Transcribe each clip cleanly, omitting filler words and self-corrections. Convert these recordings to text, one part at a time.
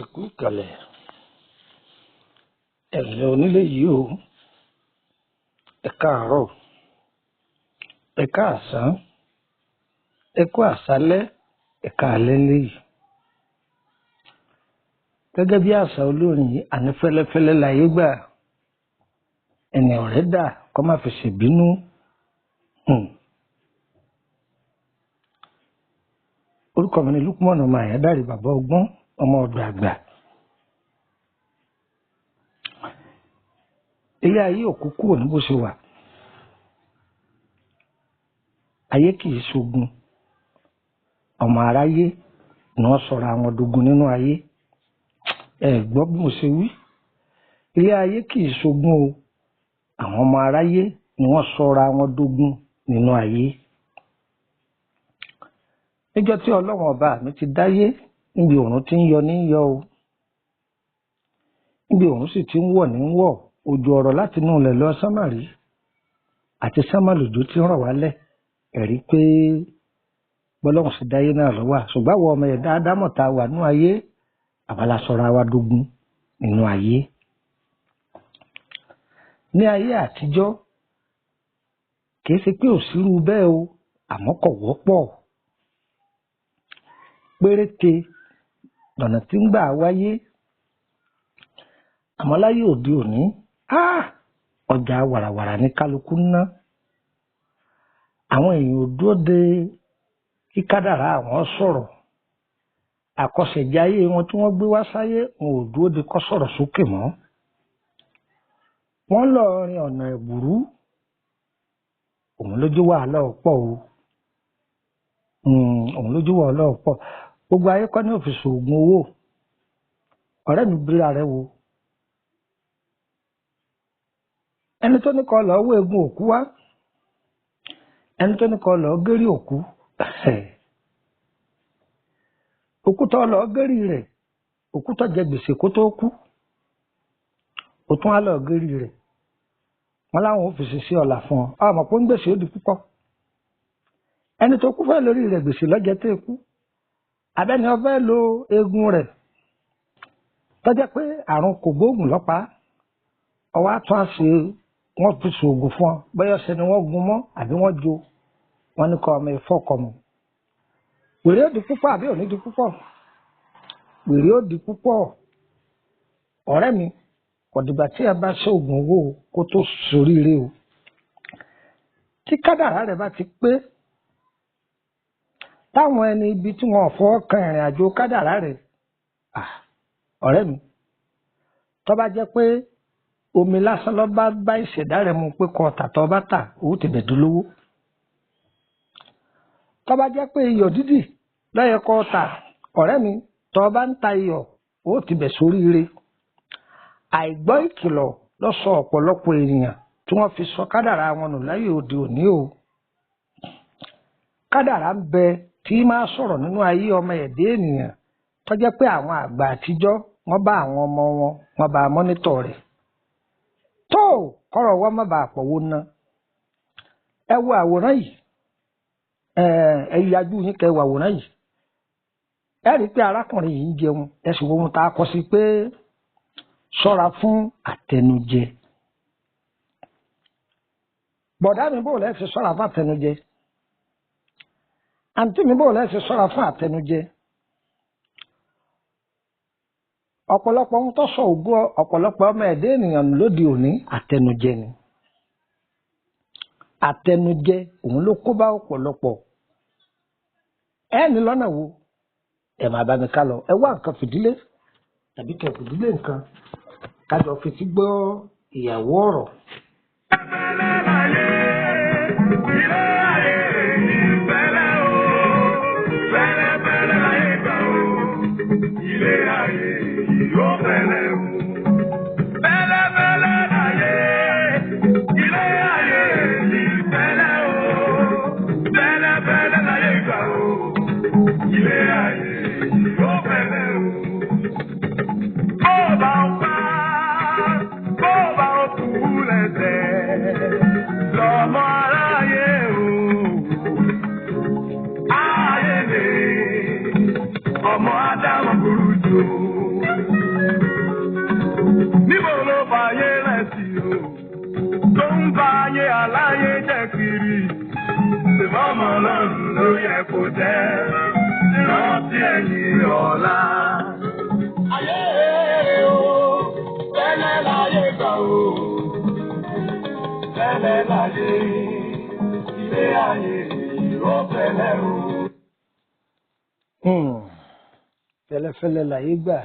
Ẹ̀kú ìkàlẹ̀ ẹ̀lẹ́ onílé yìí o, ẹ káàárọ̀, ẹ káàsán, ẹ kú àṣálẹ́, ẹ káalẹ́ léyìí. Gẹ́gẹ́ bí àṣà olórin yìí, àní fẹ́lẹ́fẹ́lẹ́ láyé gbà, ẹni ọ̀rẹ́ dà kó má fi ṣèbínú. Orúkọ mi ni Lúkúmọ̀nù ọmọ Àyándárì, bàbá ọgbọ́n, ọmọ ọ̀dọ̀ àgbà. Ilé ayé òkú kúrò ní bó ṣe wà. Ayé kì í ṣogun. Ọmọ aráyé ni wọ́n sọra àwọn dogun nínú ayé. Ẹ gbọ́ bí mo ṣe wí. Ilé ayé kì í ṣogun o. Àwọn ọmọ aráyé ni wọ́n sọra àwọn dogun nínú ayé. Níjọ́ tí Ọlọ́run ọba mi ti dáyé, níbi òòrùn ti ń yọ ní yọ o. Níbi òòrùn sì ti ń wọ̀ ní wọ̀. Òjò ọ̀rọ̀ láti inú ilẹ̀ lọ sánmà rí, àti sánmà lòjò tí ń rọ̀ wálẹ̀. Ẹ̀rí pé bọ́lọ́run sì dáyé náà ló wà. Ṣùgbọ́n àwọn ọmọ ẹ̀dá Ádámọ̀ tá a wà nínú ayé, àwa la sọra wa dogun nínú ayé. Ní ayé àtijọ́, kìí ṣe pé òsírú bẹ́ẹ̀ o, àmọ́ kò wọ́pọ̀. Péréte lọ̀nà tí ń gbà wáyé. Àmọ́ láyé òde òní, ọjà wàràwàrà ní kálukú ń ná. Àwọn èèyàn ò dúró de kí kádàrá àwọn sọ̀rọ̀. Àkọsẹ̀jáyé wọn tí wọ́n gbé wá sáyé, wọn ò dúró de kó sọ̀rọ̀ sókè mọ́. Wọ́n lọ rin ọ̀nà ẹ̀bùrú. Òun lójú wàhálà ọ̀pọ̀ o. Òun lójú wàhálà ọ̀pọ̀. Gbogbo ayé kọ́ ní òfìsì oògùn owó. Ọ̀rẹ́ mi bíra rẹ wo. Ẹni tó ní kó lọ wọ egun òkú wá, ẹni tó ní kó lọ gérí òkú, òkú tó lọ gérí rẹ̀, òkú tó jẹ gbèsè kó tó kú, ó tún á lọ gérí rẹ̀. Wọ́n láwọn ò fèsì sí ọ̀la fún ọ, ọmọ pé ń gbèsè ó di púpọ̀. Ẹni tó kú fẹ́ lórí rẹ̀ gbèsè lọ́jẹ́ tó kú, abẹ́ni ó fẹ́ lo egun rẹ̀ tó jẹ́ pé àrùn kògbóògùn lọ́pàá, ọwọ́ á tún á ṣe wọ́n fi ṣoògùn fún ọ, bóyá ọṣẹ ni wọ́n gun mọ́ àbí wọ́n jo, wọ́n ní kọ́ ọmọ ìfọ́kọ̀ mọ́. Wèrè ó di púpọ̀ àbí ò ní di púpọ̀? Wèrè ó di púpọ̀. Ọ̀rẹ́ mi, kò dìgbà tí ẹ bá ṣoògùn owó kó tó ṣoríire o. Tí kádàrá rẹ̀ bá ti pé, táwọn ẹni ibi tí wọ́n fọwọ́ kan ìrìn àjò kádàrá rẹ̀, ọ̀rẹ́ mi, tó bá jẹ́ pé omi lásán lọ bá ìṣẹ̀dá rẹ̀ mu pé kọ ọ̀tà tó bá tà owó ti bẹ̀ dolówó. Tó bá jẹ́ pé iyọ̀ dídì lọ́yẹ kọ ọ̀tà, ọ̀rẹ́ mi, tó bá ń ta iyọ̀ owó ti bẹ̀ sóríire. Àìgbọ́ ìkìlọ̀ ló sọ ọ̀pọ̀lọpọ̀ ènìyàn tí wọ́n fi sọ kádàrá wọn nù láyé òde òní o. Kádàrá ń bẹ tí máa sọ̀rọ̀ nínú ayé ọmọ ẹ̀dá ènìyàn tó jẹ́ pé àwọn àgbà àtijọ́ wọ́n bá àwọn ọmọ wọn, wọ́n bá mọ́nítọ̀ rẹ̀. Tó kọ́rọ̀ wọ́n má bàa pọ̀wó ná. Ẹ wo àwòrán yìí, ẹ yájú yín kẹ́ wo àwòrán yìí. Ẹ rí i pé arákùnrin yìí ń jẹun, ẹ sì wo ohun tá a kọ sí pé ṣọ́ra fún àtẹnujẹ. Bọ̀dá mi bò lẹ́sẹ̀ ṣọ́ra fún àtẹnujẹ. Àǹtí mi bò lẹ́sẹ̀ ṣọ́ra fún àtẹnujẹ. Ọ̀pọ̀lọpọ̀ ohun tó sọ ògbó ọ̀pọ̀lọpọ̀ ọmọ ẹ̀dá ènìyàn lóde òní àtẹnujẹ ni. Àtẹnujẹ òun ló kó bá ọ̀pọ̀lọpọ̀. Ẹ ní lọ́nà wo? Ẹ máa bá mi ká lọ. Ẹ wá nǹkan fìdílé tàbí kẹ fìdílé nǹkan kájọ fi ti gbọ́ ìyàwó ọ̀rọ̀. ọmọ Ádámù burú jù. Níbo ló fàyè rẹ̀ sí o? Tó ń bá ayé aláyé jẹ́ kiri. Ìfọ́mọ Ọlọ́run ló yẹ kó jẹ́. Rántí ẹ̀yìn ọ̀la. Ayé o, tẹ́lẹ̀ láyé gbà o. Tẹ́lẹ̀ láyé, ilé ayé ìró tẹ́lẹ̀ o. Fẹ́lẹ́fẹ́lẹ́ láyé gbà.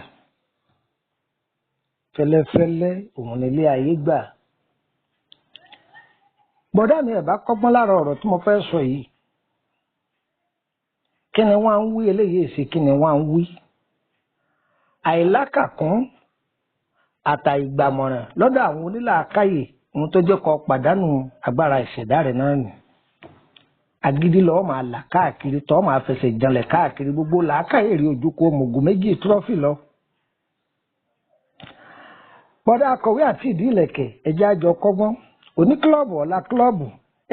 Fẹ́lẹ́fẹ́lẹ́ òun nílé ayé gbà. Bọ̀dá mi ẹ̀ bá kọ́gbọ́n lára ọ̀rọ̀ tí mo fẹ́ sọ yìí. Kí ni wọ́n ń wí eléyìí sí kí ni wọ́n ń wí? Àìlákàkún àtàìgbàmọ̀ràn lọ́dọ̀ àwọn onílàákàyè ohun tó jẹ́ kó pàdánù agbára ìṣẹ̀dá rẹ̀ náà nì. Agídí lọ́ọ́ máa là káàkiri tọ́ máa fẹsẹ̀ janlẹ̀ káàkiri gbogbo làákàyè rí ojú kó mògùn méjì tírọ́fì lọ. Bọ́dá akọ̀wé àti ìdí ìlẹ̀kẹ̀ ẹ̀jẹ̀ àjọ kọ́gbọ́n òní kílọ̀bù ọ̀la kílọ̀bù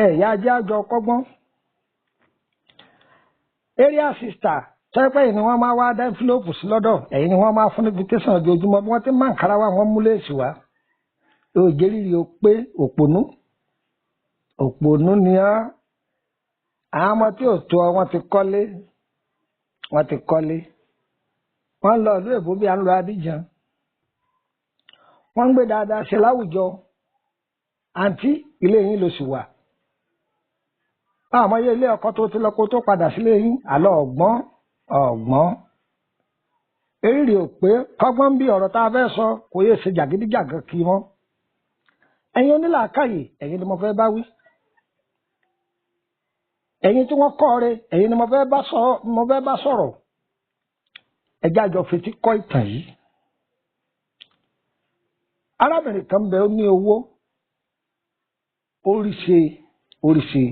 ẹ̀yà ajẹ́ àjọ kọ́gbọ́n. Area sister tẹ́pẹ́ yìí ni wọ́n máa wá dá envelope sí lọ́dọ̀ ẹ̀yìn ni wọ́n máa fún invitation ojoojúmọ́ bí wọ́n ti máa ń kára wá wọ́n mú léèsì wá. Òjè rírì ó pé òpònú ni ọ́. Àwọn ọmọ tí ò tó ọ wọ́n ti kọ́lé wọ́n lọ ìlú èbó bí à ń lọ Abidjan. Wọ́n ń gbé dáadáa ṣe láwùjọ. Àǹtí ilé yín ló sì wà. Àmọ́ yé ilé ọkọ tó ti lọ kó tó padà sílé yín àlọ́ ọ̀gbọ́n. Erírì ò pé kọ́gbọ́n bí ọ̀rọ̀ tá a fẹ́ sọ kò yé ṣe jàgídíjàgan kí wọ́n. Ẹ̀yin onílàákàyè ẹ̀yin ni mo fẹ́ bá wí. Ẹ̀yin tí wọ́n kọ́ re ẹ̀yin ni mo fẹ́ bá sọ̀rọ̀. Ẹjẹ́ àjọ fetí kọ́ ìtàn yìí. Arábìnrin kan bẹ ó ní owó oríṣi.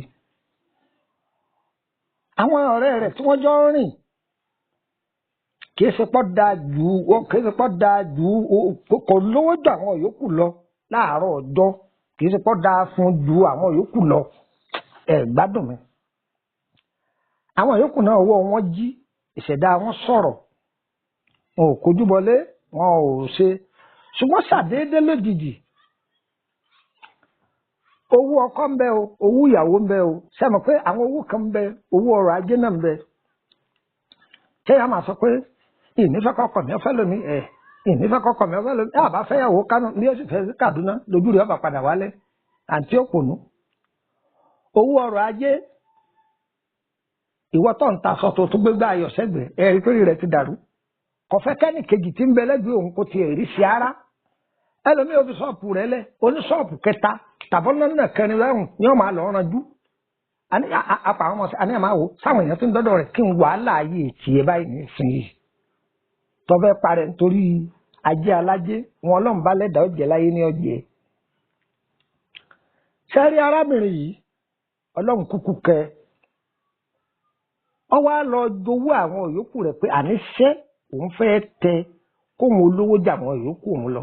Àwọn ọ̀rẹ́ rẹ̀ tí wọ́n jọ ń rìn kìí ṣe pọ́ dáa jù kò lówó jù àwọn yòókù lọ láàárọ̀ ọjọ́ kìí ṣe pọ́ dáa fún ju àwọn yòókù lọ. Gbádùn mi. Àwọn yòókù náà ọwọ́ wọn jí ìṣẹ̀dá wọn sọ̀rọ̀ wọn ò kojú bọlé wọn ò ṣe ṣùgbọ́n ṣàdédé lójijì owó ọkọ ń bẹ o owó ìyàwó ń bẹ o sẹ́mi pé àwọn owó kan ń bẹ owó ọrọ̀ ajé náà ń bẹ kéèyàn máa sọ pé ìnífẹ́ kọ́kọ́ mi ọ̀fẹ́ lómi àbá fẹ́yàwó Kánò ní oṣù fẹ́ sí Kaduna lójú rẹ̀ ọba padà wálé àǹtí òpònú owó ọrọ̀ ajé ìwọ tó ń ta aṣọ tó tún gbégbá ayọ̀ sẹ́gbẹ̀ẹ́ ẹ̀rí pé rẹ̀ ti dàrú kọfẹ́ kẹ́nì kejì tí ń bẹ lẹ́gbẹ̀ẹ́ òun kò tiẹ̀ rí sí ara ẹlòmíì ó fi ṣọ́ọ̀pù rẹ̀ lẹ̀ oníṣọ́ọ̀pù kẹta tàbọ́nà náà kẹrin lẹ́rùn ni wọ́n máa lọ ranjú apá àwọn ọmọ àní àmà wò sáwọn èèyàn tó ń dọ́dọ̀ rẹ̀ kí n wàhálà ayé tiẹ̀ báyìí nísìnyí tọ́fẹ́ parẹ́ nítorí ajé alájé wọn ọlọ́run bá lẹ́dàá ọ̀jẹ̀ láyé ní ọ̀jẹ̀ sẹ́rí arábìnrin yìí ọlọ́run kúkú kẹ ọ wá lọ jowó àwọn yòókù rẹ̀ pé àníṣe òun fẹ́ tẹ kóun olówó jà àwọn yòókù òun lọ.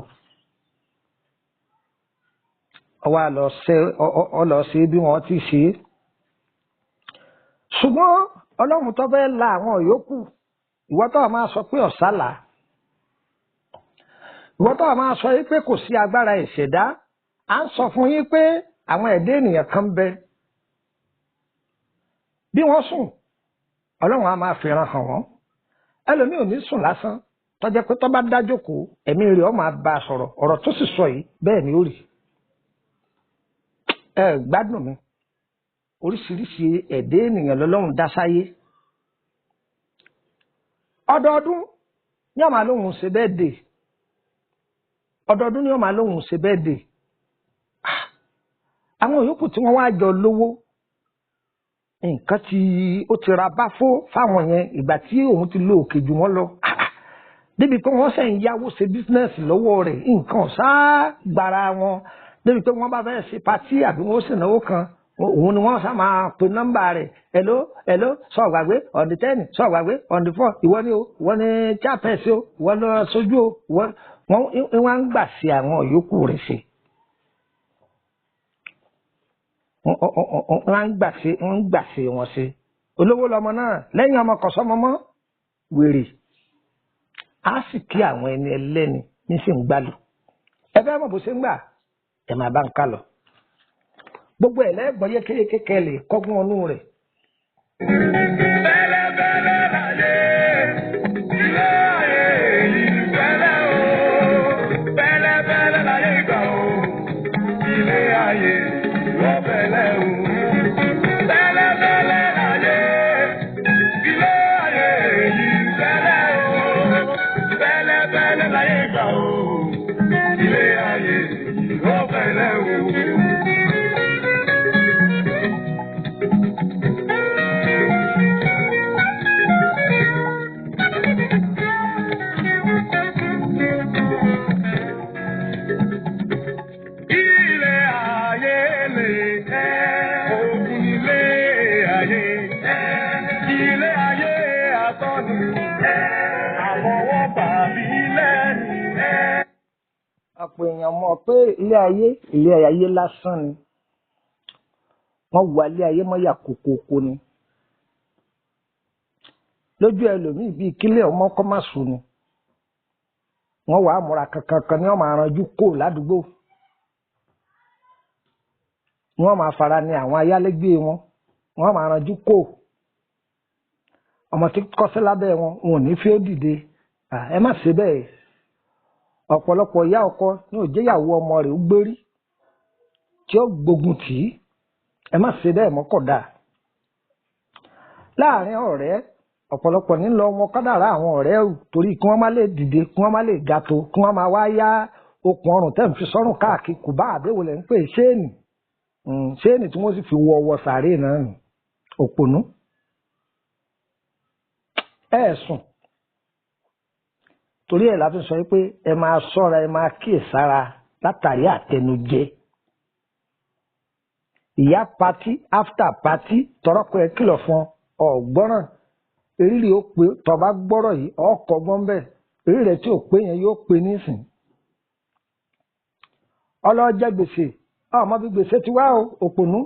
Ọwọ́ lọ ṣe bí wọ́n ti ṣe é. Ṣùgbọ́n ọlọ́run tó fẹ́ la àwọn yòókù ìwọ tó máa sọ pé ọ̀sálà ìwọ tó máa sọ yí pé kò sí agbára ìṣẹ̀dá à ń sọ fún yín pé àwọn ẹ̀dá ènìyàn kan bẹ bí wọ́n sùn ọlọ́run á máa fìran hàn wọ́n ẹlòmíì ò ní sùn lásán tó jẹ́ pé tó bá dájókòó ẹ̀mí rẹ̀ ó máa bá a sọ̀rọ̀ ọ̀rọ̀ tó sì sọ yìí bẹ́ẹ̀ ni ó rí. Gbádùn mi oríṣiríṣi ẹ̀dá ènìyàn lọ́lọ́run dá sáyé ọdọọdún ní ọmọ alóhùn ṣe bẹ́ẹ̀ dé ọdọọdún ní ọmọ alóhùn ṣe bẹ́ẹ̀ dé àwọn yòókù tí wọ́n wá jọ lówó nǹkan tí ó ti ra bá fáwọn yẹn ìgbà tí òun ti lo òkè jù wọ́n lọ débi pé wọ́n sẹ́yìn yáwó ṣe bísínẹ́sì lọ́wọ́ rẹ̀ nǹkan ṣáá gbára wọn débi pé wọ́n bá fẹ́ ṣe patí àbí wọ́n sì náwó kan òun ni wọ́n sá máa pe nọ́mbà rẹ̀ hello sọ̀gbàgbé on the 10 sọ̀gbàgbé on the 4 ìwọ ni o ìwọ ni chapẹ́sì o ìwọ lọ sójú o wọ́n ń gbà sí àwọn yòókù rẹ̀ ṣe. wọ́n ń gbà sí wọn ṣe olówó lọmọ náà lẹ́yìn ọmọ kọ̀sọ́mọ mọ́ wèrè á sì kí àwọn ẹni ẹlẹ́ni ní sì ń gbàlù. Ẹ fẹ́ mọ̀ bó ṣe ń gbà ẹ máa bá ń ká lọ. Gbogbo ẹ̀ lẹ́gbọ̀n yékéyéké kẹ́lẹ̀ kọ́gbọ́n ọnú rẹ̀. Bẹ́lẹ́bẹ́lẹ́ láyé, ilé ayé yìí bẹ́lẹ́ o. Bẹ́lẹ́bẹ́lẹ́ láyé gbà o, ilé ayé ló bẹ́lẹ́ o. Bẹ́lẹ́bẹ́lẹ́ láyé, ilé ayé yìí bẹ́lẹ́ o. Bẹ́lẹ́bẹ́lẹ́ láyé gbà o, ilé ayé ló bẹ́lẹ́ o. Ọ̀pọ̀ èèyàn mọ̀ pé ilé ayé lásán ni. Wọ́n wà ilé ayé mọ́yà kòkòkò ni. Lójú ẹlòmíì bíi kílẹ̀ ọmọ kọ́ má sùn ni. Wọ́n wà á múra kankan ní wọ́n máa ranjú kó ládùúgbò. Wọ́n máa fara ní àwọn ayálégbé wọn. Wọ́n máa ranjú kó. Ọmọ tí kọ́sẹ́ lábẹ́ wọn ò ní fi ó dìde. Ẹ má ṣe bẹ́ẹ̀. Ọ̀pọ̀lọpọ̀ ìyá ọkọ ní òjéyàwó ọmọ rẹ̀ ó gbérí tí ó gbógun tì í. Ẹ má ṣe bẹ́ẹ̀ mọ́kọ̀dá. Láàárín ọ̀rẹ́ ọ̀pọ̀lọpọ̀ ní lọ wọn kádàrá àwọn ọ̀rẹ́ torí kí wọ́n má lè dìde kí wọ́n má lè ga tó kí wọ́n máa wá yá okùn ọrùn tẹ́ ń fi sọ́rùn káàkiri kò bá àbẹ̀wò lẹ́ ń pè ṣéènì tí wọ́n sì fi wọ ọwọ́ sàárè náà nù òpònú. Ẹ̀sùn torí ẹ̀ la fi sọ pé ẹ máa ṣọ́ra ẹ máa kíyèsára látàrí àtẹnujẹ. Ìyá pati after pati tọrọkọ ẹ kìlọ̀ fún ọgbọ́ràn eriri ó pé tọba gbọ́rọ̀ yìí ọkọ̀ gbọ́n bẹ́ẹ̀ eriri rẹ̀ tí ò pé yẹn yóò pé nísìn. Ọlọ́jẹ́ gbèsè ọmọ bí gbèsè ti wá òpònú.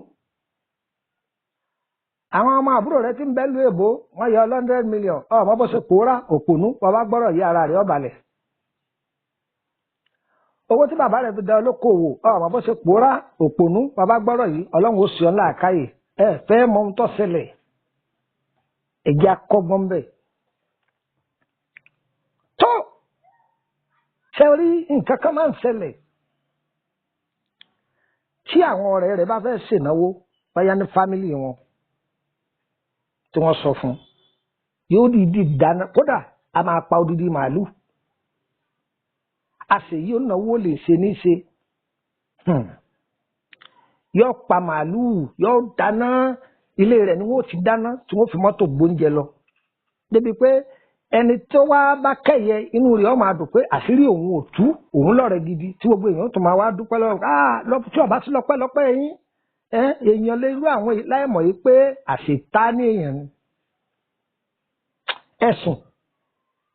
Àwọn ọmọ àbúrò rẹ̀ ti ń bẹ́ lu èbó wọ́n yọ 100 million ọmọ bó ṣe pòórá òpònú bàbá gbọ́rọ̀ yí ara rẹ̀ ọ̀bàlẹ̀. Owó tí bàbá rẹ̀ fi da olókoòwò ọmọ bó ṣe pòórá òpònú bàbá gbọ́rọ̀ yìí ọlọ́run ó sì ọ́ ńlá àkáyè ẹ fẹ́ mọ ohun tó ṣẹlẹ̀ ẹ̀jẹ̀ akọ́gbọ́n bẹ́ẹ̀. Tó ṣe rí nǹkan kan máa ń ṣẹlẹ̀ tí àwọn ọ̀rẹ́ rẹ̀ bá fẹ́ ṣènáwó báyá ní fámìlì wọn tí wọ́n sọ fún yóò dìídì dáná kódà a máa pa odidi màálù a sì yóò náwó lè ṣe ní ṣe yóò pa màálù yóò dáná ilé rẹ̀ ni wọ́n ti dáná tí wọ́n fi mọ́tò gbóúnjẹ lọ débi pé ẹni tó wá bá kẹ́yẹ inú rẹ̀ ó máa dùn pé àṣírí òun ò tú òun lọ́rẹ̀ gidi tí gbogbo èèyàn tó máa wá dúpẹ́ lọ́wọ́ tí ọba sí lọ́pẹ́ yín èèyàn lè rú àwọn láìmọ̀ yìí pé àṣetá ní èèyàn ni. Ẹ̀sùn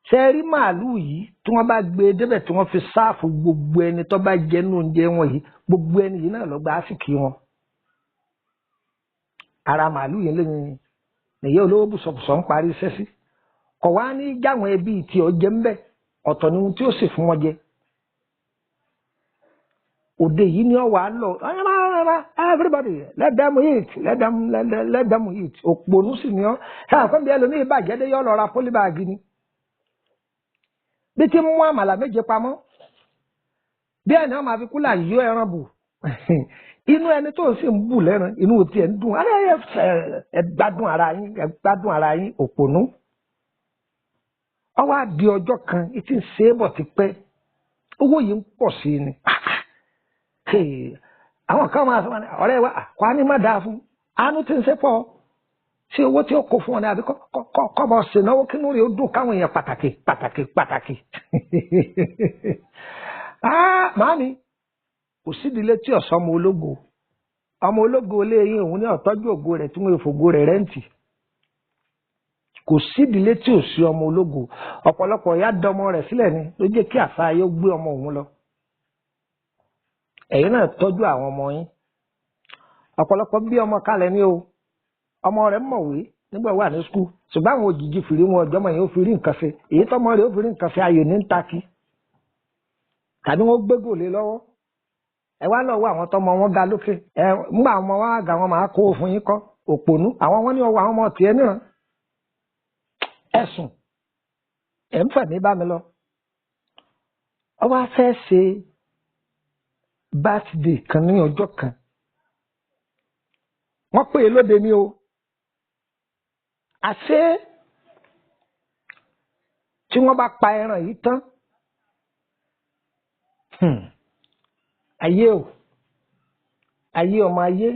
ṣe rí màálù yìí tí wọ́n bá gbé débẹ̀ tí wọ́n fi sáàfù gbogbo ẹni tó bá jẹ nínú oúnjẹ wọn yìí gbogbo ẹni yìí náà lọ gba àsìkí wọn. Ara màálù yìí lẹ́yìn nìyẹn olówó bùsọ̀bùsọ̀ ń parí iṣẹ́ sí kọ̀ wá ní jáwọn ẹbí tí ọ jẹ ń bẹ̀ ọ̀tọ̀ ni ohun tí ó sì fún wọn jẹ. Òde yìí ni ọ wà á lọ everybody let them eat let them eat òpònú sì ni ọ ṣáà fún mi ẹlòmíì bàjẹ́ dé yọ lọ ra pólíbàgì ni bí ti mú àmàlà méje pamọ́ bí ẹni wọn máa fi kúlà yọ ẹran bù inú ẹni tó sì ń bù lẹ́ran inú ti ẹ̀ ń dùn ẹ gbádùn ara yín òpònú. Ọwọ́ àdì ọjọ́ kan ìtì ń ṣe é bọ̀ ti pẹ́ owó yìí ń pọ̀ sí i ni. Àwọn kan máa sọ wọn ọ̀rẹ́ wa kò á ní má dáa fún àánú tí ń ṣe pọ̀ ṣé owó tí ó kó fún ọ ní àbí kọ́bọ̀ ṣènáwó kínú rẹ̀ ó dùn káwọn èèyàn pàtàkì. Màámi kò sídìílé tí ọ̀sán ọmọ ológo ilé yín òun ní ọ̀tọ́jú ògo rẹ̀ tí wọ́n fògo rẹ̀ rẹ́ǹtì. Kò sídìílé tí ò sí ọmọ ológo ọ̀pọ̀lọpọ̀ ìyá dọmọ rẹ̀ sílẹ̀ ni ló jẹ́ kí àṣà ayé gbé ọmọ òun lọ. Ẹ̀yin náà tọ́jú àwọn ọmọ yín ọ̀pọ̀lọpọ̀ bí ọmọ kalẹ̀ ní o ọmọ rẹ̀ mọ̀wé nígbà wà ní skul ṣùgbọ́n àwọn òjijì fìrí wọn ọjọ́ mọ̀ yẹn ó fi rí nǹkan ṣe èyí tọ́mọ rẹ̀ ó fi rí nǹkan ṣe ayò ní ń takí tàbí wọ́n gbégò lé lọ́wọ́ ẹ wá lọ́wọ́ àwọn tọ́mọ wọn ga lókè ẹ ńgbà ọmọ wọn àgà wọn máa kó òfin yín kọ́ òpònú àwọn wọn ní ọwọ́ àwọn ọmọ tiẹ̀ níran ẹ̀sùn ẹ̀ ń fẹ̀mí bá mi lọ ọ wá fẹ́ ṣe bátidé kan ní ọjọ́ kan wọ́n pè é lóde ní o àṣé tí wọ́n bá pa ẹran yìí tán ayé o ayé ọmọ ayé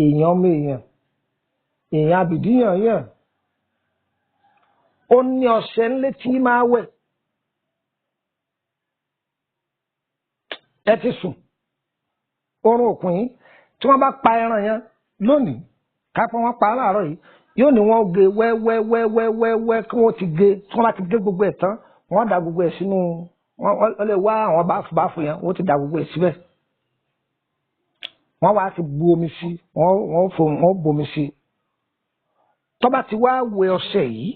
èèyàn ọmọ èèyàn àbìdíyàn yàn ó ní ọṣẹ ńlẹ tí máa wẹ̀ ẹ ti sùn oorun òkun yìí tí wọ́n bá pa ẹran yẹn lónìí kápẹ́ wọ́n pa á láàárọ̀ yìí yóò ní wọ́n gé wẹ́wẹ́wẹ́wẹ́wẹ́ kí wọ́n ti gé tí wọ́n bá ti gé gbogbo ẹ̀ tán wọ́n da gbogbo ẹ̀ sínú wọ́n lè wá àwọn báfù yẹn wọ́n ti da gbogbo ẹ̀ síbẹ̀ wọ́n wá ti bu omi sí wọ́n bomi sí tó bá ti wá wẹ ọṣẹ yìí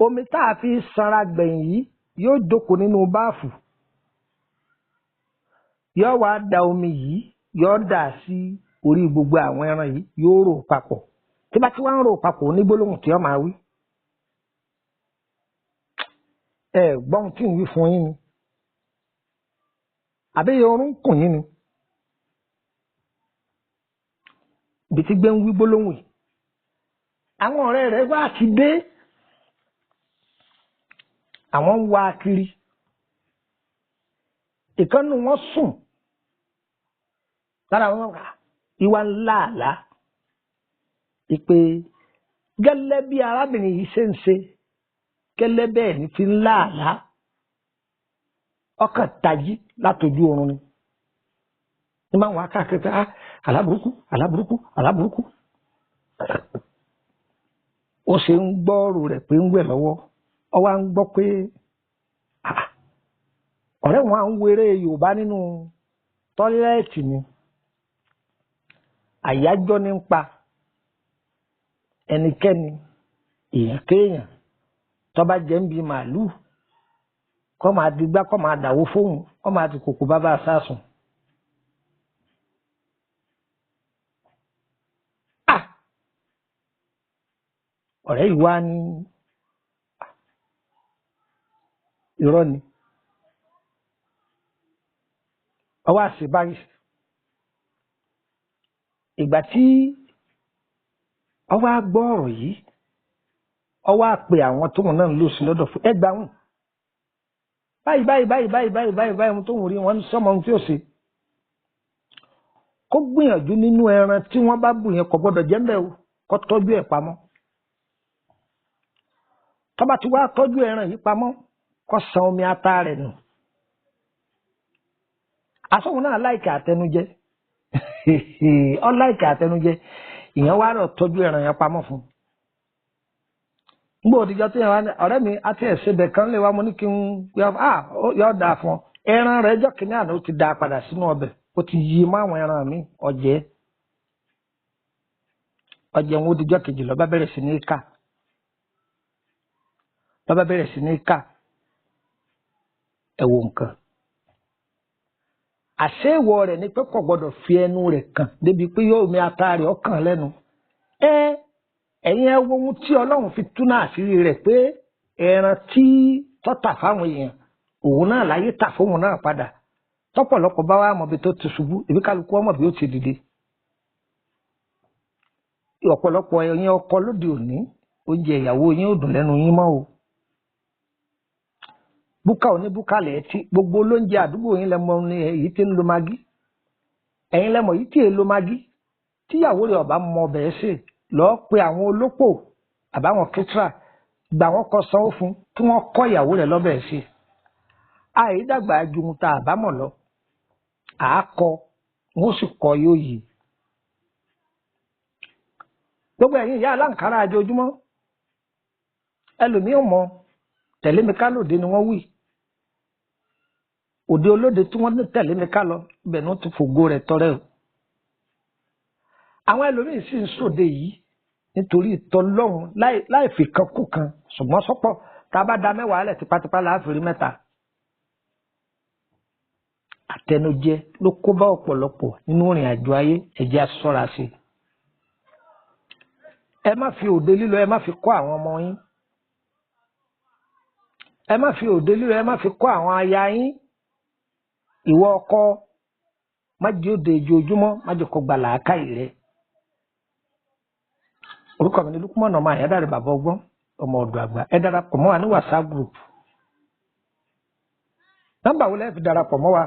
omi tá a fi sanra gbẹ̀yìn yìí yóò jókòó nínú báfù yóò wá da omi yìí yóò dà sí orí gbogbo àwọn ẹran yìí yóò rò papọ̀ tí bá ti wá ń rò papọ̀ ní gbólóhùn tí ó máa wí ẹ gbọ́n tí ń wí fún yín ni àbí orun kùn yín ni ibi tí gbé ń wí gbólóhùn yìí àwọn ọ̀rẹ́ rẹ̀ wá ti dé àwọn ń wá kiri ìkànnì wọn sùn lára wọn kà ìwà ńlá àlá ìpè gẹ́lẹ́ bí arábìnrin yìí ṣe ń ṣe gẹ́lẹ́ bẹ́ẹ̀ ní fi ńlá àlá ọkàn tají látọjú oorun ni ní máa wà káàkiri aláburúkú aláburúkú aláburúkú ó ṣe ń gbọ́rò rẹ̀ pé ń wẹ̀ lọ́wọ́ ọ wá ń gbọ́ pé ọ̀rẹ́ wọn à ń wéré Yorùbá nínú tọ́lẹ́ẹ̀tì ni àyájọ́ ní ń pa ẹnikẹ́ni èèyàn kéèyàn tó bá jẹ́ ń bi màálù kọ́ máa digbá kọ́ máa dàwó fóun kọ́ máa ti kòkò bàbá sásùn. ọ̀rẹ́ yìí wá ní irọ́ ni ọwọ́ àṣẹ báyìí ìgbà tí ọwọ́ àgbọ́ ọ̀rọ̀ yìí ọwọ́ àpè àwọn tóun náà ń lò sí lọ́dọ̀ fún ẹgbàá wọn báyìí tóun rí wọn sọmọ ohun tí ó ṣe kó gbìyànjú nínú ẹran tí wọ́n bá bù yẹn kò gbọ́dọ̀ jẹ ńbẹ̀ o kó tọ́jú ẹ̀ pamọ́ tó bá ti wá tọ́jú ẹran yìí pamọ́ kó san omi ata rẹ̀ nù asọ́hun náà láìka àtẹnujẹ ọ láìka àtẹnujẹ ìyẹn wá rọ̀ tọ́jú ẹran yẹn pamọ́ fún un gbọ́ òdìjọ́ tí yẹn wá ní ọ̀rẹ́ mi àti ẹ̀sẹ̀bẹ̀ kan lè wá mo ní kí n yọ dáa fún ọ ẹran rẹ̀ ẹjọ́ kìíní àná ó ti dáa padà sínú ọbẹ̀ ó ti yí mọ́ àwọn ẹran mi ọ̀jẹ́ wọn òdìjọ́ kejì lọ́ba bẹ̀rẹ̀ sí ní ká ẹ̀wò nǹkan àṣé ìwọ rẹ̀ ni pé kò gbọ́dọ̀ fi ẹnu rẹ̀ kàn débi pé yóò mi ata rẹ̀ ọkàn lẹ́nu ẹ̀yin ẹ wo ohun tí Ọlọ́run fi túnà àṣírí rẹ̀ pé ẹran tí tọ́tà fáwọn èèyàn òun náà láyé tà fóun náà padà tọ́pọ̀lọpọ̀ bá wà mọ̀bi tó ti ṣubú ibi kálukú ọmọ bí ó ti dìde ọ̀pọ̀lọpọ̀ ẹ̀yin ọkọ lóde òní oúnjẹ ìyàwó yín ò dùn lẹ́nu yín mọ́ o búkà òní búkà lẹ́ẹ̀tì gbogbo olóúnjẹ àdúgbò yín lẹ́mọ ní èyí tí ń lo magi ẹ̀yin lẹ́mọ yìí tí èè lo magi tíyàwó rẹ̀ ọ̀bá mọ ọbẹ̀ ṣe lọ́ọ́ pe àwọn olópò àbáwọn kẹtìrà gbà wọ́n kọ sanwó fún kí wọ́n kọ́ ìyàwó rẹ̀ lọ́bẹ̀ ṣe àìdàgbà ajumu ta àbámọ̀ lọ àákọ wọ́n sì kọ yóò yí gbogbo ẹ̀yin ìyá aláǹkárá àjọjúmọ́ ẹlòmíì mọ tẹ̀lé mi ká lòdì ni wọ́n wí òde olóde tí wọ́n ní tẹ̀lé mi ká lọ ibẹ̀ ni wọ́n ti fògo rẹ̀ tọrẹ o àwọn ẹlòmíín sì ń sòde yìí nítorí ìtọ́lọ́run láì fi kan kú kan ṣùgbọ́n sọ́pọ̀ tá a bá da mẹ́wàá lẹ̀ tipátipá láàfin rí mẹ́ta. Àtẹnujẹ ló kó bá ọ̀pọ̀lọpọ̀ nínú ìrìn àjò ayé ẹ jẹ́ á ṣọ́ra sí i. Ẹ má fi òde lílọ ẹ má fi kọ́ àwọn ọmọ yín. Ẹ má fi òde lílọ ẹ má fi kọ́ àwọn aya yín. Ìwọ ọkọ má jẹ́ òde ojoojúmọ́ má jẹ́ kó gba làákàyè rẹ. Orúkọ mi ni Lukumọ̀nà ọmọ Àyádáre bàbá ọgbọ́n ọmọ ọ̀dọ̀ àgbà. Ẹ darapọ̀ mọ́ wa ní WhatsApp group. Nọ́mbà wo lẹ fi darapọ̀ mọ́ wa?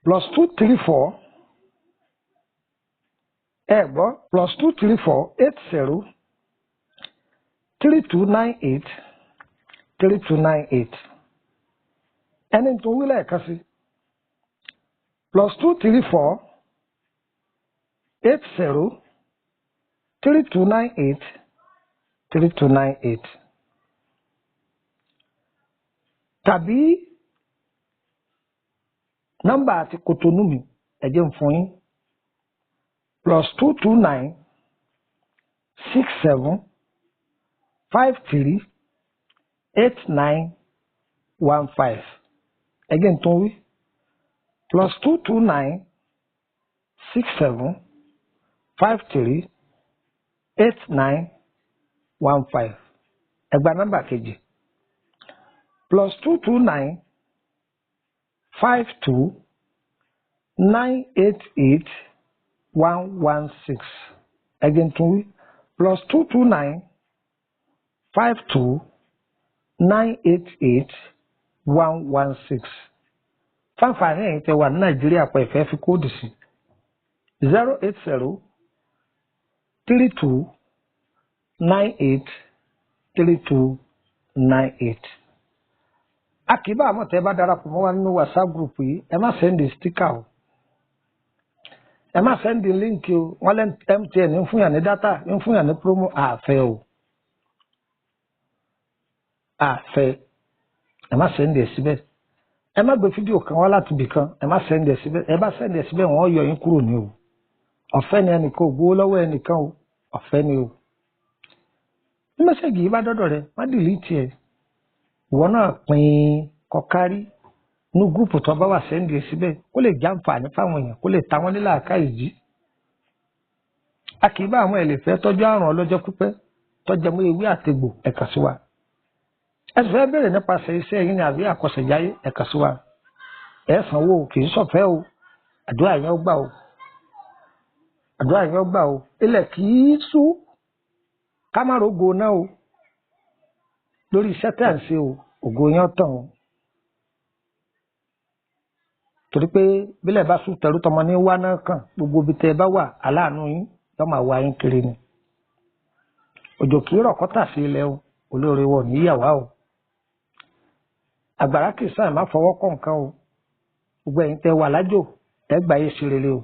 +234 ẹ gbọ́ +234 80 3298 3298. Ẹni tó wí lẹ́ẹ̀kan sí +234 80 3298 3298. Tàbí nọ́mbà àti Kòtónú mi ẹ jẹ́ n fún yín +229 67 53 8915. Again tó wí +229 67 53 8915. Ẹgbà nọ́mbà kejì +229 52 988 116. Again tó wí +229 52 988 116. Fáfáàní ẹ̀yin tẹ́ wà ní Nàìjíríà pé ìfẹ́ fi kóòdù sí 080 32 98 3298. Àkìbá àmọ́ tẹ́ bá darapọ̀ mọ́ wa nínú WhatsApp group yìí ẹ má sẹ́ndì sticker o. Ẹ má sẹ́ndì líǹkì o. Wọ́n lẹ́ MTN ń fún yàn ní dátà ń fún yàn ní promo àfẹ́ o. Àfẹ́ ẹ má sẹ́ndì ẹ̀ síbẹ̀. Ẹ má gbé fídíò kan wá láti ibì kan ẹ má sẹ́ndì ẹ̀ síbẹ̀. Ẹ bá sẹ́ndì ẹ̀ síbẹ̀ wọ́n yọ yín kúrò ní o. Ọ̀fẹ́ ni ẹnìkan ò gbowó lọ́wọ́ ẹnìkan o. Ọ̀fẹ́ ni o. Bí mẹ́sẹ̀gì yìí bá dọ́dọ̀ rẹ má dìlítì ẹ̀. Ìwọ náà pín kọkárí ní gúrùpù tó bá wà sẹ́ndì ẹ̀ síbẹ̀ kó lè jàǹfààní fáwọn èèyàn kó lè ta wọ́n nílà àkáyè jí. A kì í bá àwọn ẹlẹ́fẹ́ tọ́jú àrùn ọlọ́jọ́ pípẹ́ tọ́jú mọ́ ewé àtegbò ẹ̀ka sí wa. Ẹ sì fẹ́ bẹ̀rẹ̀ nípasẹ̀ iṣẹ́ yín ní àbí àkọsẹ̀jáyé ẹ̀ka sí wa. Ẹ sanwó kì í ṣọ̀fẹ́ o. Àdúrà yẹn ó gbà o. Àdúrà yẹn ó gbà o. Ilẹ̀ kì í sú ká má rogo náà o. Lórí iṣẹ́ tẹ̀ ń ṣe o ògo yẹn tàn o. Torí pé bílẹ̀ bá sùn tẹ̀rù tọmọ ní wá náà kàn gbogbo ibi tẹ́ ẹ bá wà aláàánú yín yóò máa wá yín kiri ni. Òjò kì í rọ̀ kọ́tà sí ilẹ̀ o olóore wọ̀ níyàwó o. Àgbàrá kì í sàn má fọwọ́ kọ̀ nǹkan o. Gbogbo ẹ̀yin tẹ́ wà lájò ẹ gbà yé ṣe rere o.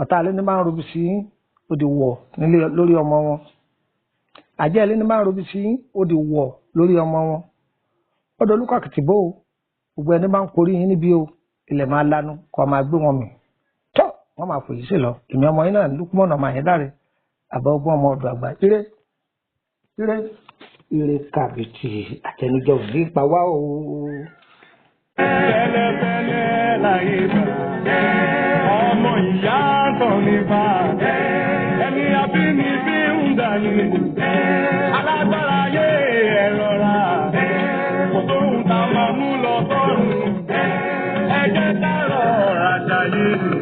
Ọ̀tá alẹ́ ní máa ń robi sí yín ó di wọ̀ nílé lórí ọmọ wọn. Àjẹ́ alẹ́ ní máa ń robi sí yín ó di wọ̀ lórí ọmọ wọn. Ọ̀dọ̀ olúkọ̀ kìtìbó o. Gbogbo ẹni máa ń korí yín níbí o ilẹ̀ máa lanu kó máa gbé wọn mì. Tọ́ wọ́n máa fòyí sí lọ. Èmi ọmọ yín náà Lukumọ̀nà ọmọ Àyádáre àbá ọgbọ́n ọmọ ọ̀dọ̀ àgbà. Ire ire ire kàbìtì Àtẹnujẹ ò ní pa wá o. Bẹ́lẹ́bẹ́lẹ́ láyé bá ọmọ ìyá tán ní bá ẹni abínibí ń dání alágbára yé ẹ rọra kò tóun tá máa mú lọ sọ́run ẹ jẹ́ ká rọra jayé lọ.